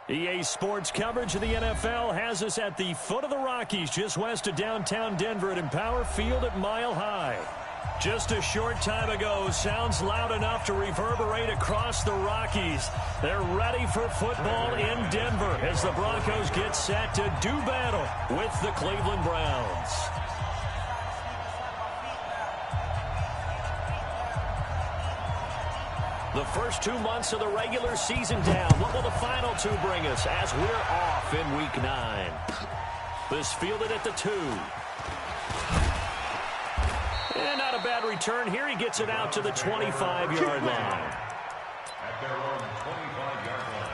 EA Sports coverage of the NFL has us at the foot of the Rockies, just west of downtown Denver at Empower Field at Mile High. Just a short time ago, sounds loud enough to reverberate across the Rockies. They're ready for football in Denver as the Broncos get set to do battle with the Cleveland Browns. The first 2 months of the regular season down. What will the final two bring us as we're off in Week 9? This fielded at the 2. And not a bad return here. He gets it out to the 25-yard line. At their own 25-yard line.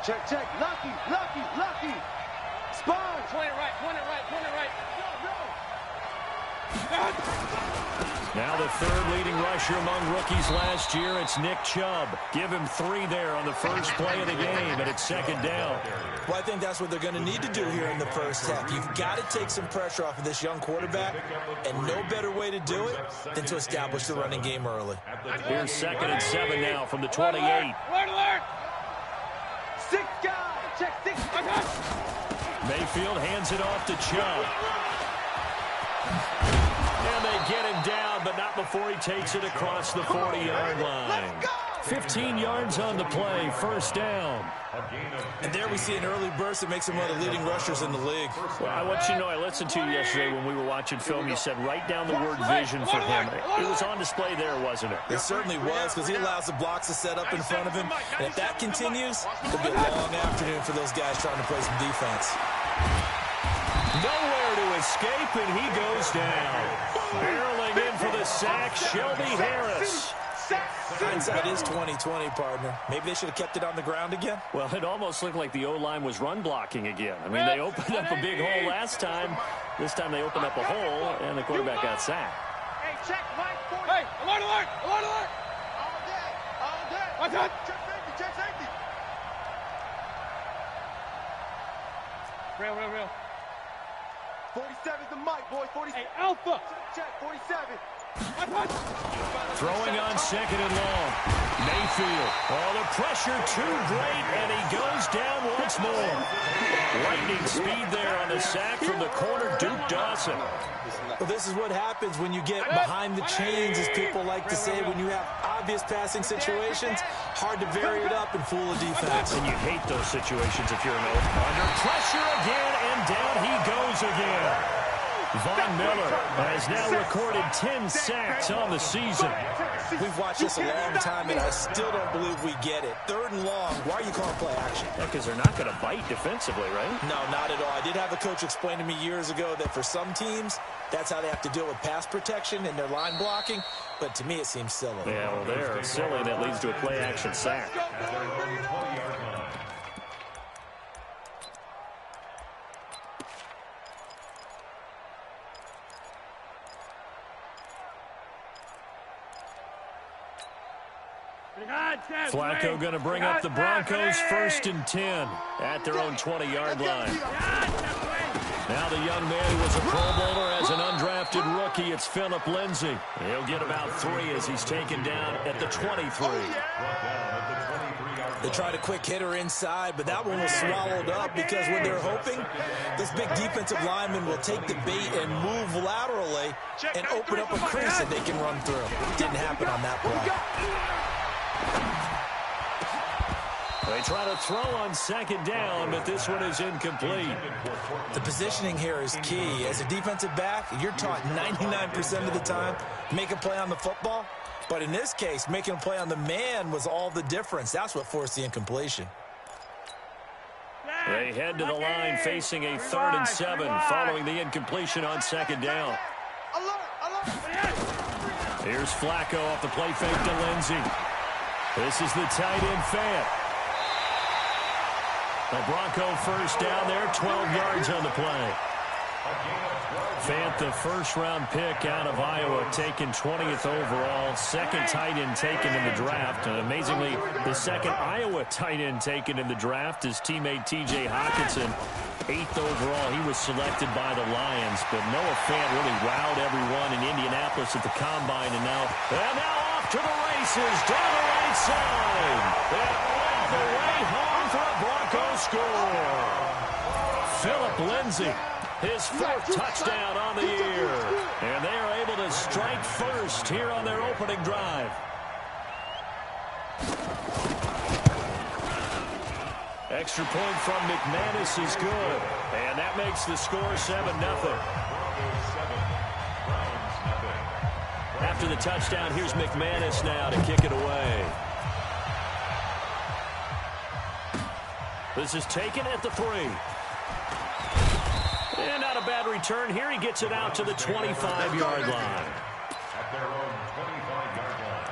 Check, check. Lucky. Spawn. Point it right. Now the third leading rusher among rookies last year, it's Nick Chubb. Give him 3 there on the first play of the game, and it's second down. Well, I think that's what they're going to need to do here in the first half. You've got to take some pressure off of this young quarterback, and no better way to do it than to establish the running game early. Here's 2nd and 7 now from the 28. Alert! 6 guys. Check 6. Mayfield hands it off to Chubb. And they get him down, but not before he takes it across the 40-yard line. 15 yards on the play, first down. And there we see an early burst that makes him one of the leading rushers in the league. Well, I want you to know, I listened to you yesterday when we were watching film. You said write down the word vision for him. It was on display there, wasn't it? It certainly was, because he allows the blocks to set up in front of him. And if that continues, it'll be a long afternoon for those guys trying to play some defense. Nowhere to escape, and he goes down. Barreling in for the sack, Shelby Harris. Hindsight is 20/20, partner. Maybe they should have kept it on the ground again. Well, it almost looked like the O-line was run blocking again. I mean, they opened up a big hole last time. This time they opened up a hole, and the quarterback got sacked. Hey, check Mike. Hey, alert! All day. What's that? Check safety. Real. 47's the mic, boys. 47. Hey, Alpha! Check 47. Throwing on 2nd and long. Mayfield. Oh, the pressure too great, and he goes down once more. Lightning speed there on the sack from the corner, Duke Dawson. Well, this is what happens when you get behind the chains, as people like to say. When you have obvious passing situations, hard to vary it up and fool a defense. And you hate those situations if you're an O. Under pressure again, and down he goes again. Von Miller has now recorded 10 sacks on the season. We've watched this a long time, and I still don't believe we get it. 3rd and long, why are you calling play action? Because they're not going to bite defensively, right? No, not at all. I did have a coach explain to me years ago that for some teams, that's how they have to deal with pass protection and their line blocking. But to me, it seems silly. Yeah, well, they're silly. That leads to a play-action sack. Flacco going to bring up the Broncos 1st and 10 at their own 20-yard line. Now the young man who was a Pro Bowler as an undrafted rookie, it's Phillip Lindsay. He'll get about 3 as he's taken down at the 23. They tried a quick hitter inside, but that one was swallowed up because what they're hoping, this big defensive lineman will take the bait and move laterally and open up a crease that they can run through. Didn't happen on that play. They try to throw on 2nd down, but this one is incomplete. The positioning here is key. As a defensive back, you're taught 99% of the time, make a play on the football. But in this case, making a play on the man was all the difference. That's what forced the incompletion. They head to the line facing a 3rd and 7 following the incompletion on 2nd down. Here's Flacco off the play fake to Lindsay. This is the tight end Fant. The Bronco first down there, 12 yards on the play. Fant, the first-round pick out of Iowa, taken 20th overall, second tight end taken in the draft. And amazingly, the second Iowa tight end taken in the draft is teammate T.J. Hockenson, 8th overall. He was selected by the Lions, but Noah Fant really wowed everyone in Indianapolis at the Combine. And now off to the races, down the right side. And all the way home for a Broncos score. Philip Lindsay, his fourth touchdown on the year. And they are able to strike first here on their opening drive. Extra point from McManus is good. And that makes the score 7-0. After the touchdown, here's McManus now to kick it away. This is taken at the 3. And not a bad return here. He gets it out to the 25-yard line. At their own 25-yard line.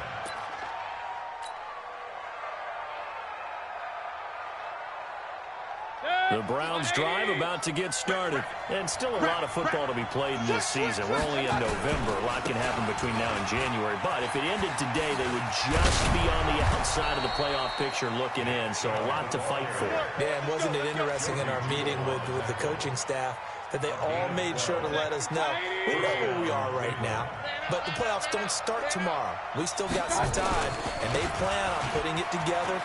The Browns drive about to get started. And still a lot of football to be played in this season. We're only in November. A lot can happen between now and January. But if it ended today, they would just be on the outside of the playoff picture looking in. So a lot to fight for. Yeah, and wasn't it interesting in our meeting with the coaching staff that they all made sure to let us know we know where we are right now, but the playoffs don't start tomorrow. We still got some time, and they plan on putting it together,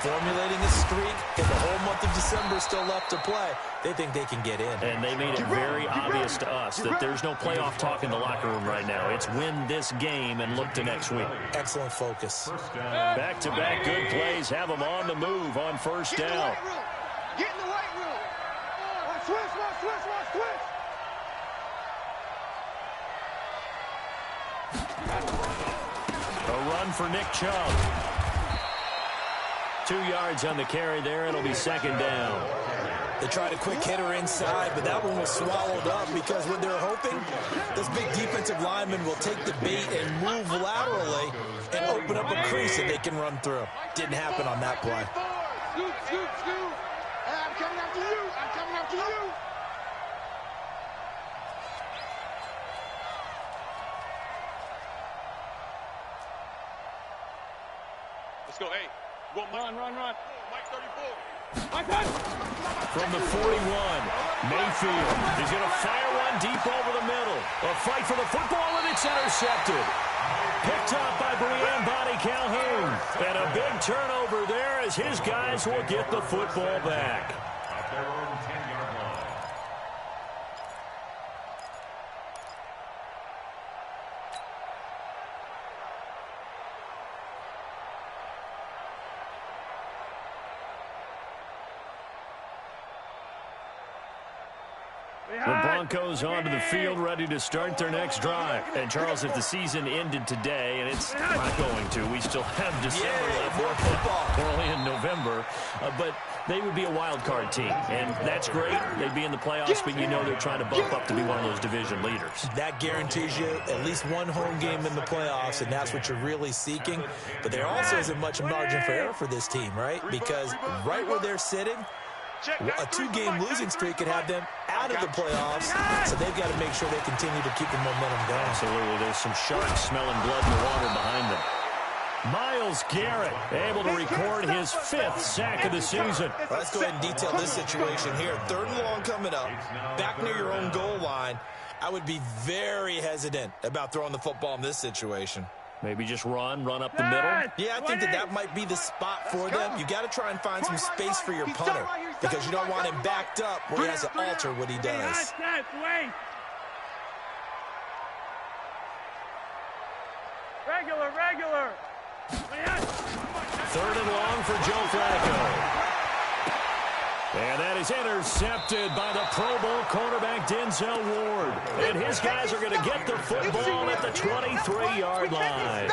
formulating a streak, and the whole month of December still left to play. They think they can get in. And they made it very obvious to us that there's no playoff talk in the locker room right now. It's win this game and look to next week. Excellent focus. Back-to-back good plays have them on the move on first down. Get in the weight room. Switch. A run for Nick Chubb. 2 yards on the carry there. It'll be second down. They tried a quick hitter inside, but that one was swallowed up because what they're hoping, this big defensive lineman will take the bait and move laterally and open up a crease that they can run through. Didn't happen on that play. Scoot. I'm coming after you. Let's go. Hey, go run. Mike 34. From the 41, Mayfield is going to fire one deep over the middle. A fight for the football, and it's intercepted. Picked up by Brianne Bonnie Calhoun. And a big turnover there as his guys will get the football back. At their own 10-yard line. The Broncos onto the field, ready to start their next drive. And, Charles, if the season ended today, and it's not going to, we still have December left. More football. We're only in November. But they would be a wild card team, and that's great. They'd be in the playoffs, but you know they're trying to bump up to be one of those division leaders. That guarantees you at least one home game in the playoffs, and that's what you're really seeking. But there also isn't much margin for error for this team, right? Because right where they're sitting, a 2-game losing streak could have them out of the playoffs, so they've got to make sure they continue to keep the momentum going. Absolutely. There's some sharks smelling blood in the water behind them. Myles Garrett able to record his 5th sack of the season. Let's go ahead and detail this situation here. 3rd and long coming up, back near your own goal line. I would be very hesitant about throwing the football in this situation. Maybe just run up the middle. Yeah, I think that might be the spot for them. You got to try and find some space for your punter because you don't want him backed up where he has to alter what he does. Regular. 3rd and long for Joe Flacco. And that is intercepted by the Pro Bowl cornerback Denzel Ward. And his guys are going to get the football at the 23-yard line.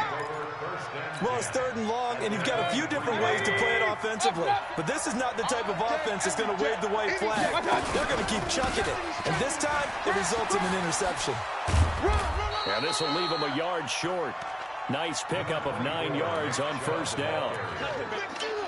Well, it's 3rd and long, and you've got a few different ways to play it offensively. But this is not the type of offense that's going to wave the white flag. They're going to keep chucking it. And this time, it results in an interception. And this will leave them a yard short. Nice pickup of 9 yards on first down.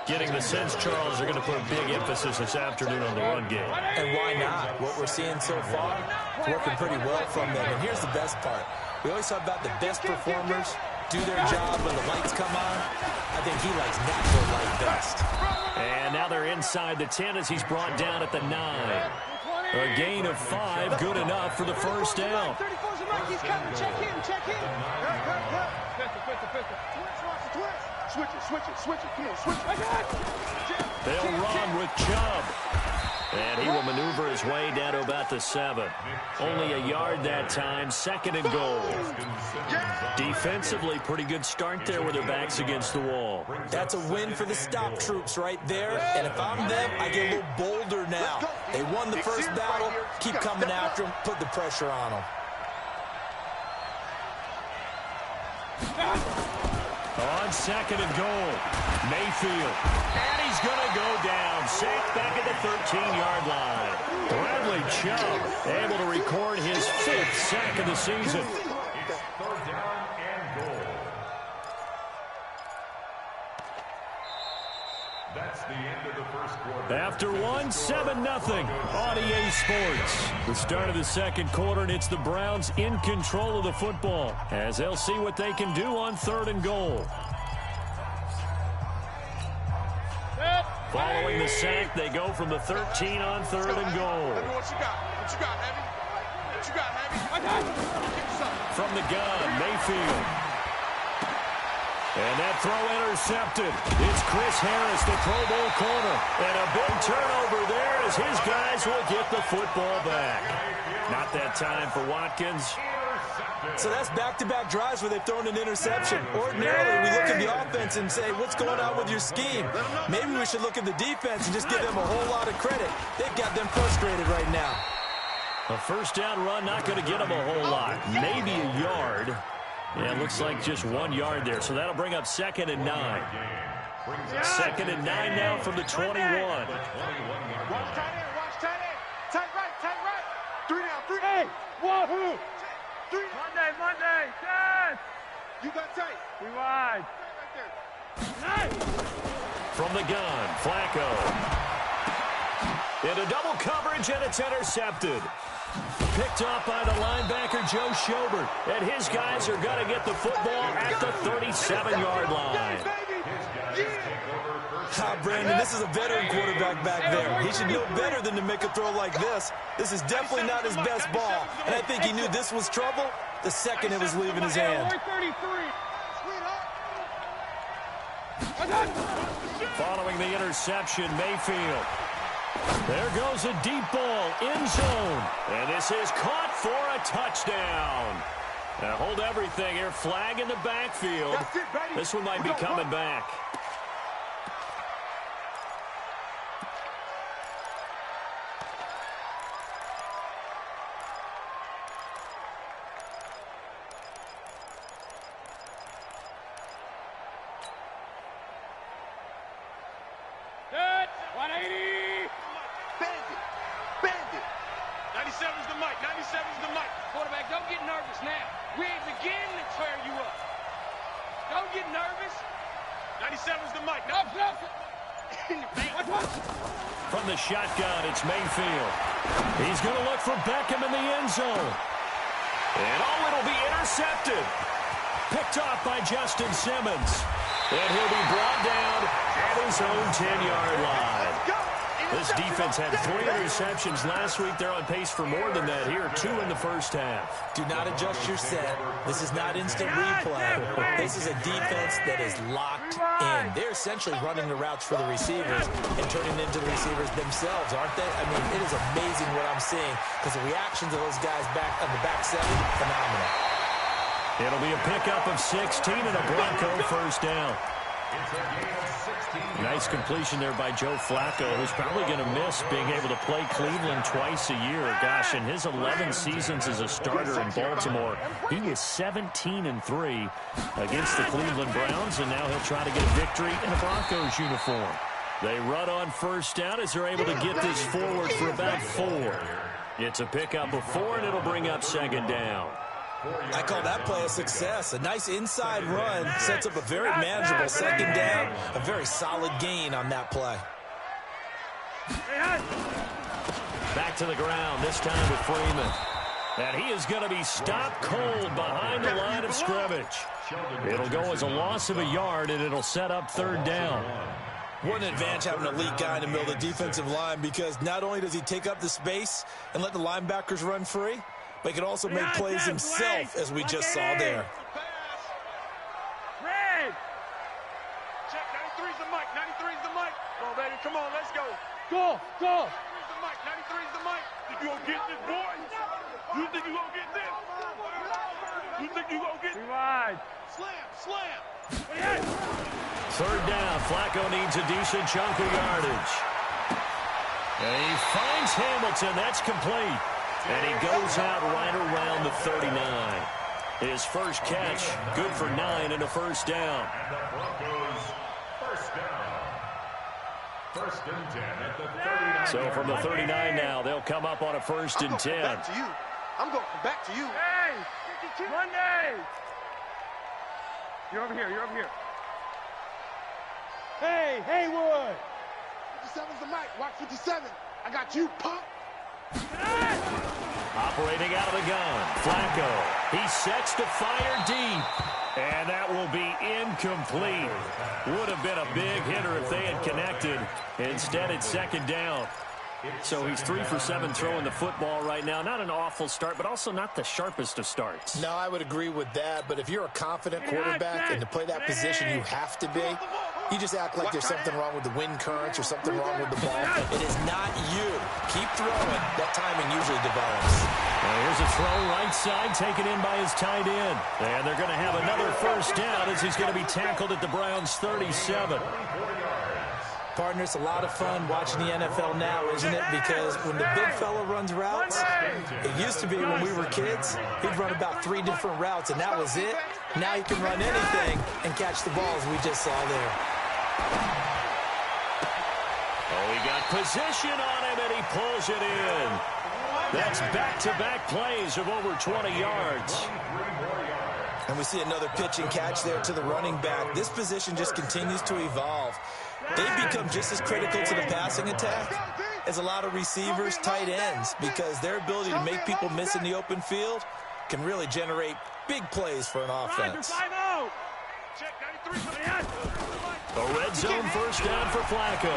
Getting the sense, Charles, they're going to put a big emphasis this afternoon on the run game. And why not? What we're seeing so far is working pretty well from them. And here's the best part. We always talk about the best performers do their job when the lights come on. I think he likes natural light best. And now they're inside the 10 as he's brought down at the 9. A gain of 5, good enough for the first down. 34's the mark, he's coming, check in. Switch it, come on, switch it. They'll run with Chubb. And he will maneuver his way down to about the 7. Only a yard that time, 2nd and goal. Defensively, pretty good start there with their backs against the wall. That's a win for the stop troops right there. And if I'm them, I get a little bolder now. They won the first battle. Keep coming after them. Put the pressure on them. On 2nd and goal, Mayfield. And he's going to go down. Safe back at the 13-yard line. Bradley Chubb able to record his 5th sack of the season. It's 3rd down and goal. That's the end of the first quarter. After 7-0 on EA Sports. The start of the 2nd quarter, and it's the Browns in control of the football as they'll see what they can do on 3rd and goal. Following the sack, they go from the 13 on 3rd and goal. What you got, Heavy? What you got, Heavy? From the gun, Mayfield. And that throw intercepted. It's Chris Harris, the Pro Bowl corner. And a big turnover there as his guys will get the football back. Not that time for Watkins. So that's back-to-back drives where they've thrown an interception. Ordinarily, we look at the offense and say, what's going on with your scheme? Maybe we should look at the defense and just give them a whole lot of credit. They've got them frustrated right now. A first down run, not going to get them a whole lot. Maybe a yard. Yeah, it looks like just 1 yard there. So that'll bring up 2nd and 9. 2nd and 9 now from the 21. Watch tight end. Tight right. 3 down. Hey, wahoo! 3 down. Monday. Yes! You got tight. We wide. Right there. From the gun, Flacco. Into double coverage, and it's intercepted. Picked up by the linebacker, Joe Schobert. And his guys are going to get the football at the 37-yard line. Brandon, this is a veteran quarterback back there. He should know better than to make a throw like this. This is definitely not his best ball. And I think he knew this was trouble the second it was leaving his hand. Following the interception, Mayfield. There goes a deep ball, end zone. And this is caught for a touchdown. Now hold everything here. Flag in the backfield. This one might be coming back. Good. 180. Bandit. 97's the mic. 97's the mic. Quarterback, don't get nervous now. We ain't beginning to tear you up. Don't get nervous. 97's the mic. Up. From the shotgun, it's Mayfield. He's going to look for Beckham in the end zone. And it'll be intercepted. Picked off by Justin Simmons. And he'll be brought down at his own 10-yard line. This defense had 3 interceptions last week. They're on pace for more than that here, 2 in the first half. Do not adjust your set. This is not instant replay. This is a defense that is locked in. They're essentially running the routes for the receivers and turning into the receivers themselves, aren't they? I mean, it is amazing what I'm seeing because the reactions of those guys back on the back seven, phenomenal. It'll be a pickup of 16 and a Bronco first down. Nice completion there by Joe Flacco, who's probably going to miss being able to play Cleveland twice a year. Gosh, in his 11 seasons as a starter in Baltimore, he is 17-3 against the Cleveland Browns, and now he'll try to get a victory in a Broncos uniform. They run on first down as they're able to get this forward for about 4. It's a pickup of 4, and it'll bring up 2nd down. I call that play a success. A nice inside run sets up a very manageable second down. A very solid gain on that play. Back to the ground, this time with Freeman. And he is going to be stopped cold behind the line of scrimmage. It'll go as a loss of a yard, and it'll set up third down. What an advantage having an elite guy in the middle of the defensive line, because not only does he take up the space and let the linebackers run free, but he can also make plays himself, as we just saw there. Red! Check, 93's the mic, 93's the mic. Come on, baby, come on, let's go. Go, go. 93's the mic, 93's the mic. Think you gonna get this, boy? You think you gonna get this? You think you gonna get this? Rewind. Slam, slam. Third down, Flacco needs a decent chunk of yardage. And he finds Hamilton, that's complete. And he goes out right around the 39. His first catch, good for 9 and a first down. And the Broncos first down. First and 10 at the 39. So from the 39 now, they'll come up on a first and 10. Back to you. I'm going to come back to you. Hey, Monday. You're over here, you're over here. Hey, Haywood. 57's the mic. Watch 57. I got you, punk. Operating out of the gun, Flacco. He sets to fire deep. And that will be incomplete. Would have been a big hitter if they had connected. Instead, it's second down. So he's 3 for 7 throwing the football right now. Not an awful start, but also not the sharpest of starts. No, I would agree with that. But if you're a confident quarterback and to play that position you have to be, you just act like there's something wrong with the wind currents or something wrong with the ball. It is not you. Keep throwing. That timing usually develops. Well, here's a throw right side taken in by his tight end. And they're going to have another first down as he's going to be tackled at the Browns' 37. Partner, it's a lot of fun watching the NFL now, isn't it? Because when the big fella runs routes, it used to be when we were kids, he'd run about 3 different routes, and that was it. Now he can run anything and catch the balls we just saw there. Oh, he got position on him, and he pulls it in. That's back-to-back plays of over 20 yards. And we see another pitch and catch there to the running back. This position just continues to evolve. They become just as critical to the passing attack as a lot of receivers, tight ends, because their ability to make people miss in the open field can really generate big plays for an offense. A red zone first down for Flacco.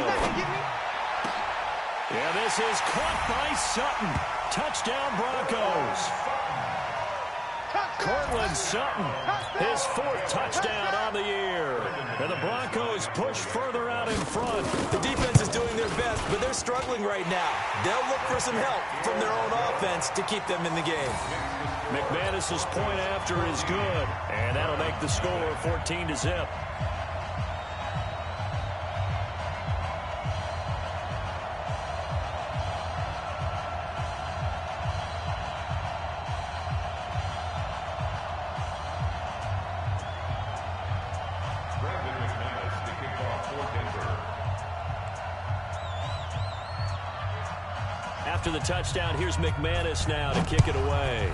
Yeah, this is caught by Sutton. Touchdown, Broncos. Cortland Sutton, his 4th touchdown on the year. And the Broncos push further out in front. The defense is doing their best, but they're struggling right now. They'll look for some help from their own offense to keep them in the game. McManus's point after is good, and that'll make the score 14-0. After the touchdown, here's McManus now to kick it away.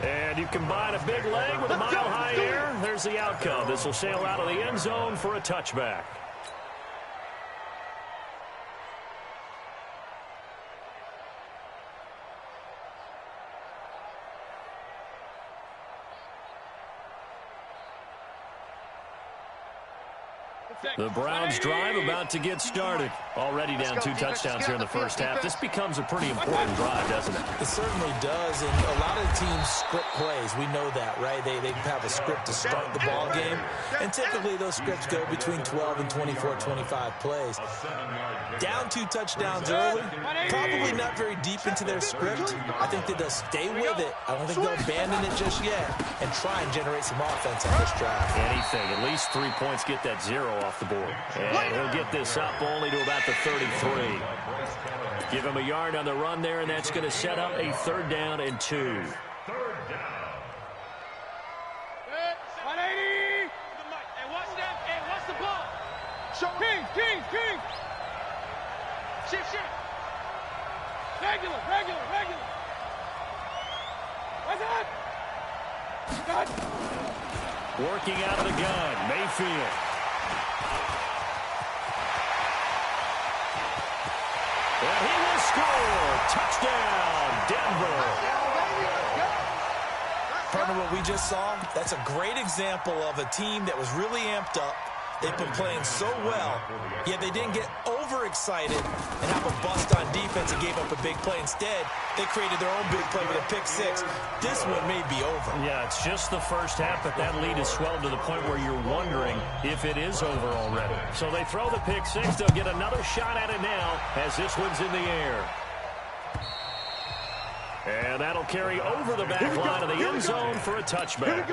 And you combine a big leg with a mile-high air. There's the outcome. This will sail out of the end zone for a touchback. The Browns drive about to get started. Already down 2 touchdowns here in the first half. This becomes a pretty important drive, doesn't it? It certainly does, and a lot of teams script plays. We know that, right? They have a script to start the ball game, and typically those scripts go between 12 and 24, 25 plays. Down 2 touchdowns early, probably not very deep into their script. I think that they'll stay with it. I don't think they'll abandon it just yet and try and generate some offense on this drive. Anything, at least 3 points, get that 0 off the board. And he'll get this up only to about the 33. Give him a yard on the run there, and that's going to set up a 3rd down and 2. 180. Hey, watch that. Hey, watch the ball. King. Shift. Regular. What's that? Working out of the gun, Mayfield. And he will score. Touchdown, Denver. Partner, what we just saw, that's a great example of a team that was really amped up. They've been playing so well, yet they didn't get overexcited and have a bust on defense and gave up a big play. Instead, they created their own big play with a pick six. This one may be over. Yeah, it's just the first half, but that lead has swelled to the point where you're wondering if it is over already. So they throw the pick six. They'll get another shot at it now as this one's in the air. And that'll carry over the back line of the end zone for a touchback.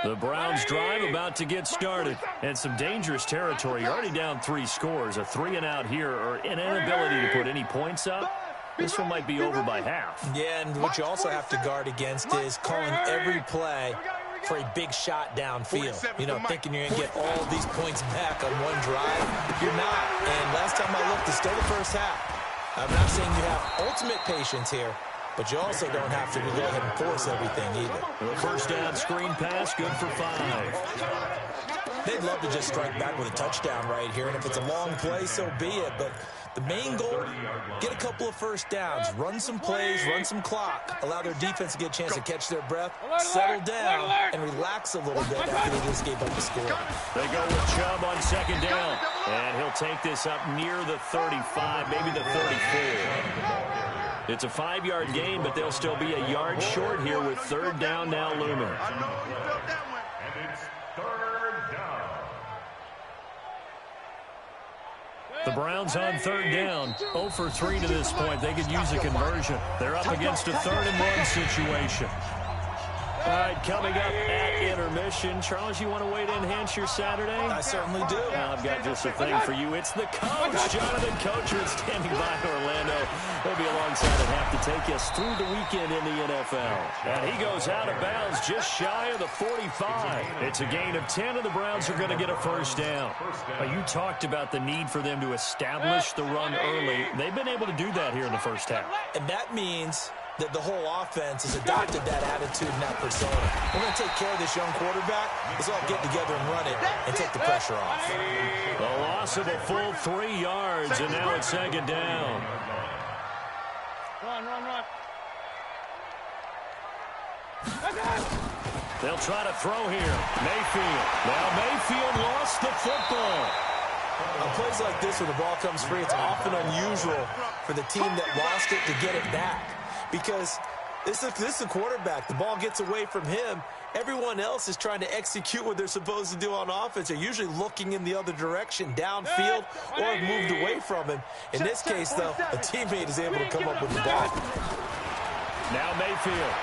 The Browns drive about to get started. And some dangerous territory. You're already down 3 scores. A 3-and-out here or an inability to put any points up. This one might be over by half. Yeah, and what you also have to guard against is calling every play for a big shot downfield. You know, thinking you're going to get all these points back on one drive. You're not. And last time I looked, it's still the first half. I'm not saying you have ultimate patience here, but you also don't have to go ahead and force everything either. The first down screen pass, good for 5. They'd love to just strike back with a touchdown right here, and if it's a long play, so be it. But the main goal, get a couple of first downs, run some plays, run some clock, allow their defense to get a chance to catch their breath, settle down, and relax a little bit after they just gave up the score. They go with Chubb on second down, and he'll take this up near the 35, maybe the 34. It's a 5-yard gain, but they'll still be a yard short here with third down now looming. And it's third down. The Browns on third down, 0 for 3 to this point. They could use a conversion. They're up against a 3rd-and-1 situation. All right, coming up at intermission. Charles, you want to wait to enhance your Saturday? I certainly do. Well, I've got just a thing for you. It's the coach, Jonathan Coachman, standing by Orlando. He'll be alongside and have to take us through the weekend in the NFL. And he goes out of bounds just shy of the 45. It's a gain of 10, and the Browns are going to get a first down. You talked about the need for them to establish the run early. They've been able to do that here in the first half. And that means that the whole offense has adopted that attitude and that persona. We're going to take care of this young quarterback. Let's all get together and run it and take the pressure off. The loss of a full 3 yards, and now it's second down. Run. They'll try to throw here. Mayfield. Now Mayfield lost the football. On plays like this where the ball comes free, it's often unusual for the team that lost it to get it back. Because this is a quarterback. The ball gets away from him. Everyone else is trying to execute what they're supposed to do on offense. They're usually looking in the other direction, downfield, or have moved away from him. In this case, though, a teammate is able to come up with the ball. Now Mayfield.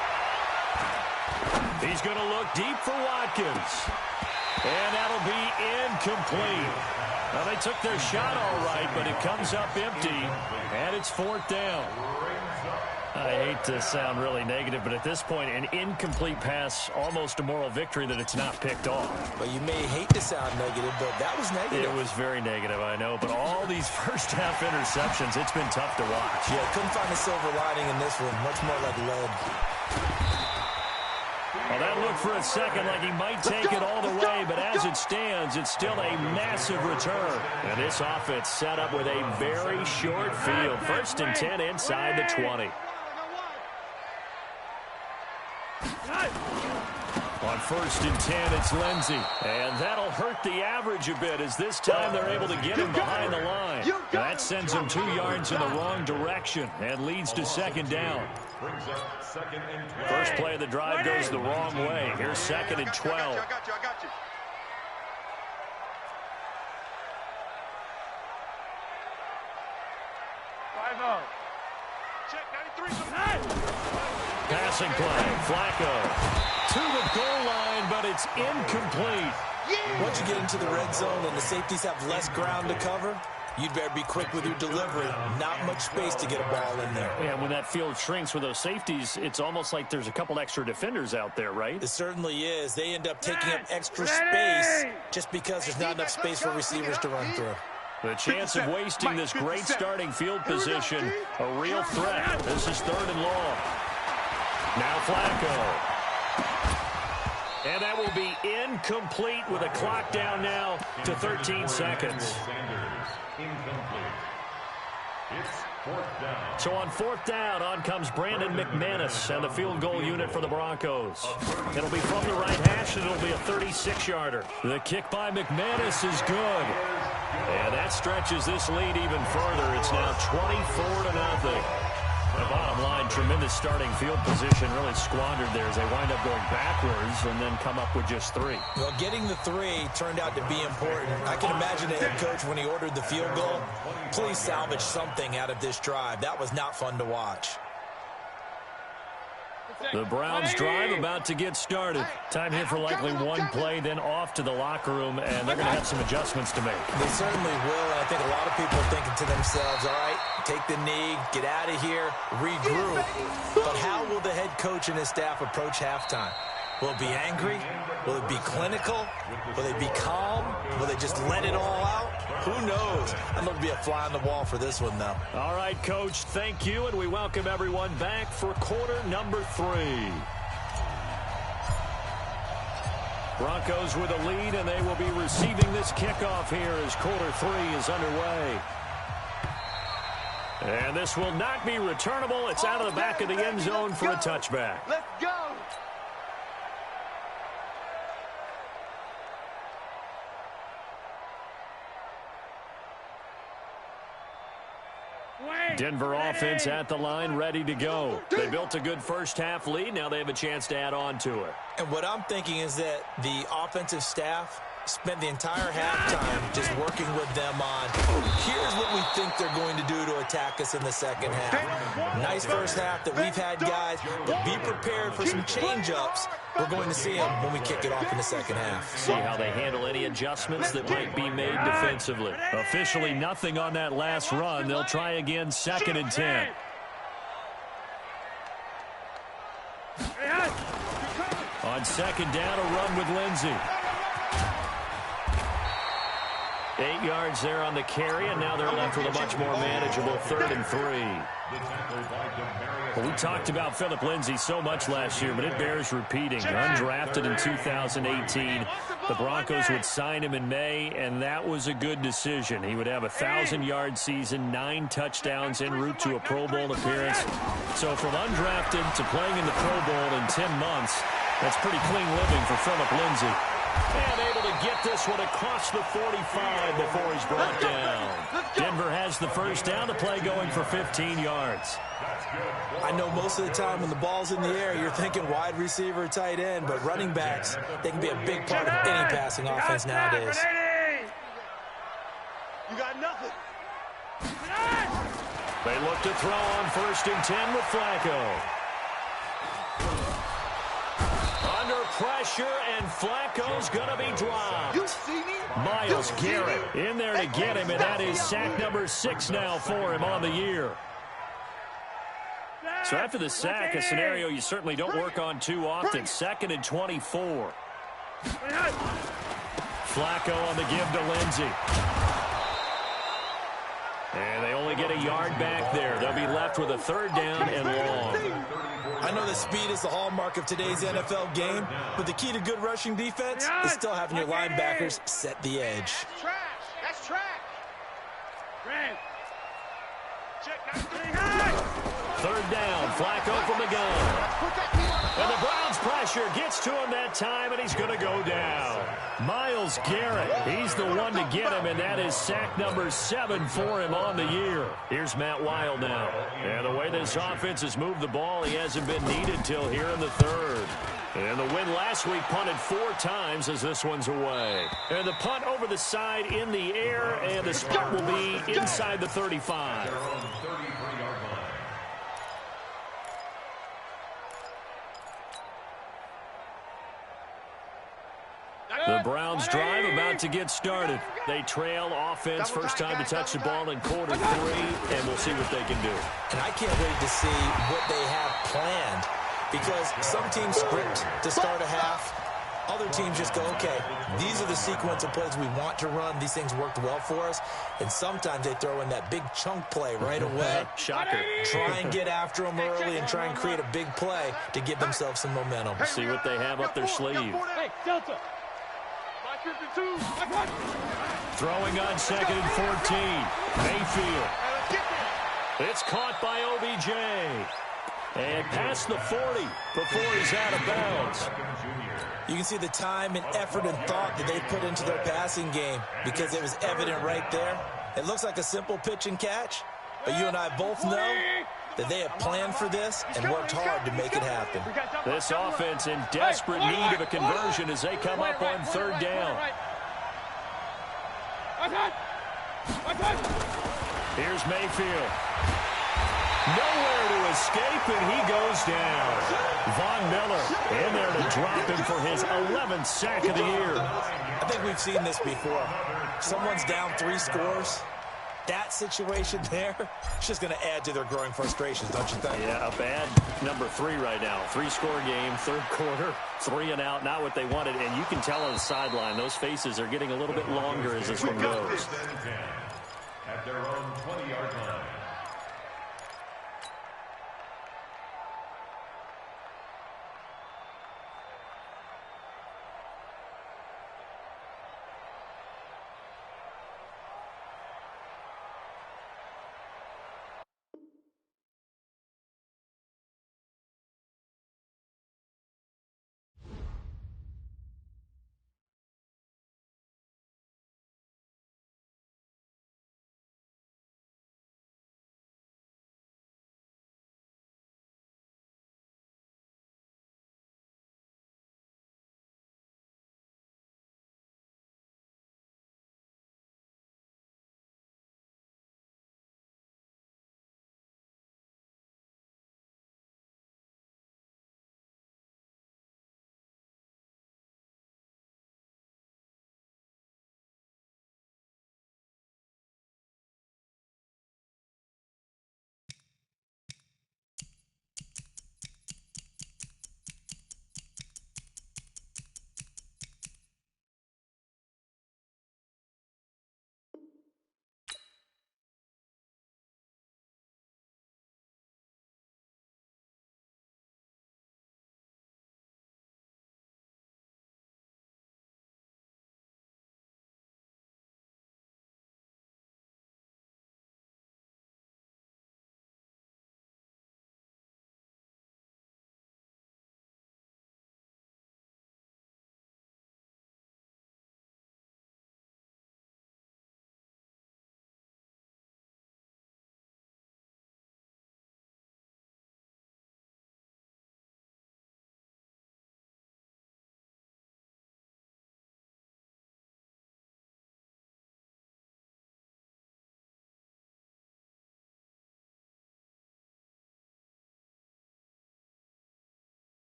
He's going to look deep for Watkins. And that'll be incomplete. Well, they took their shot all right, but it comes up empty, and it's 4th down. I hate to sound really negative, but at this point, an incomplete pass, almost a moral victory that it's not picked off. Well, you may hate to sound negative, but that was negative. It was very negative, I know, but all these first-half interceptions, it's been tough to watch. Yeah, couldn't find a silver lining in this one. Much more like lead. Well, that looked for a second like he might take it all the way, but as it stands, it's still a massive return. And this offense set up with a very short field. 1st and 10 inside the 20. On 1st and 10, it's Lindsey. And that'll hurt the average a bit as this time they're able to get him behind the line. That sends him 2 yards in the wrong direction and leads to second down. First play of the drive goes the wrong way. Here's 2nd and 12. I got you. Check 93. Passing play, Flacco to the goal line, but it's incomplete. Once you get into the red zone and the safeties have less ground to cover, you'd better be quick with your delivery. Not much space to get a ball in there. Yeah, when that field shrinks with those safeties, it's almost like there's a couple extra defenders out there, right? It certainly is. They end up taking up extra space just because there's not enough space for receivers to run through. The chance of wasting this great starting field position, a real threat. This is 3rd and long. Now Flacco. And that will be incomplete with a clock down now to 13 seconds. So on 4th down, on comes Brandon McManus and the field goal unit for the Broncos. It'll be from the right hash, and it'll be a 36-yarder. The kick by McManus is good. And that stretches this lead even further. It's now 24-0. The bottom line, tremendous starting field position, really squandered there as they wind up going backwards and then come up with just 3. Well, getting the 3 turned out to be important. I can imagine the head coach, when he ordered the field goal, please salvage something out of this drive. That was not fun to watch. The Browns drive about to get started. Time here for likely one play, then off to the locker room, and they're going to have some adjustments to make. They certainly will, and I think a lot of people are thinking to themselves, all right, take the knee, get out of here, regroup. But how will the head coach and his staff approach halftime? Will it be angry? Will it be clinical? Will they be calm? Will they just let it all out? Who knows? I'd love to be a fly on the wall for this one, though. All right, Coach, thank you, and we welcome everyone back for quarter number 3. Broncos with a lead, and they will be receiving this kickoff here as quarter 3 is underway. And this will not be returnable. It's out of the back of the end zone for a touchback. Let's go. Denver offense at the line, ready to go. They built a good first-half lead. Now they have a chance to add on to it. And what I'm thinking is that the offensive staff spent the entire halftime just working with them on, here's what we think they're going to do to attack us in the second half. Nice first half that we've had, guys, but be prepared for some change-ups. We're going to see them when we kick it off in the second half. See how they handle any adjustments that might be made defensively. Officially nothing on that last run. They'll try again, 2nd and 10. On 2nd down, a run with Lindsey. 8 yards there on the carry, and now they're left with a much more manageable 3rd and 3. Well, we talked about Philip Lindsay so much last year, but it bears repeating. Undrafted in 2018, the Broncos would sign him in May, and that was a good decision. He would have a 1,000-yard season, 9 touchdowns en route to a Pro Bowl appearance. So from undrafted to playing in the Pro Bowl in 10 months, that's pretty clean living for Philip Lindsay. And able to get this one across the 45 before he's brought down. Denver has the first down. The play going for 15 yards. I know most of the time when the ball's in the air, you're thinking wide receiver, tight end, but running backs, they can be a big part of any passing offense nowadays. You got nothing. They look to throw on 1st and 10 with Flacco. Under pressure, and Flacco's going to be dropped. You see me? Myles Garrett in there to get him, and that is sack number 6 now for him on the year. So after the sack, a scenario you certainly don't work on too often. 2nd and 24. Flacco on the give to Lindsey. And they only get a yard back there. They'll be left with a 3rd down and long. I know that speed is the hallmark of today's NFL game, but the key to good rushing defense is still having your linebackers set the edge. That's trash. That's trash. Check 3rd down, Flacco from the gun. And the Browns pressure gets to him that time, and he's going to go down. Myles Garrett, he's the one to get him, and that is sack number 7 for him on the year. Here's Matt Wild now. And the way this offense has moved the ball, he hasn't been needed till here in the 3rd. And the win last week punted 4 times as this one's away. And the punt over the side in the air, and the spot will be inside the 35. The Browns drive about to get started. They trail offense first time to touch the ball in quarter 3, and we'll see what they can do. And I can't wait to see what they have planned, because some teams script to start a half. Other teams just go, okay, these are the sequence of plays we want to run. These things worked well for us. And sometimes they throw in that big chunk play right away. Shocker. Try and get after them early and try and create a big play to give themselves some momentum. See what they have up their sleeve. Hey, Delta. 52. Throwing on 2nd and 14. Mayfield. It's caught by OBJ. And past the 40 before he's out of bounds. You can see the time and effort and thought that they put into their passing game, because it was evident right there. It looks like a simple pitch and catch, but you and I both know that they have planned for this and worked hard to make it happen. This offense in desperate need of a conversion as they come up on 3rd down. Here's Mayfield. Nowhere to escape, and he goes down. Von Miller in there to drop him for his 11th sack of the year. I think we've seen this before. Someone's down 3 scores. That situation there, it's just going to add to their growing frustrations, don't you think? Yeah, a bad number 3 right now. 3-score game, 3rd quarter, 3 and out, not what they wanted. And you can tell on the sideline, those faces are getting a little bit longer as this one goes. At their own 20-yard line.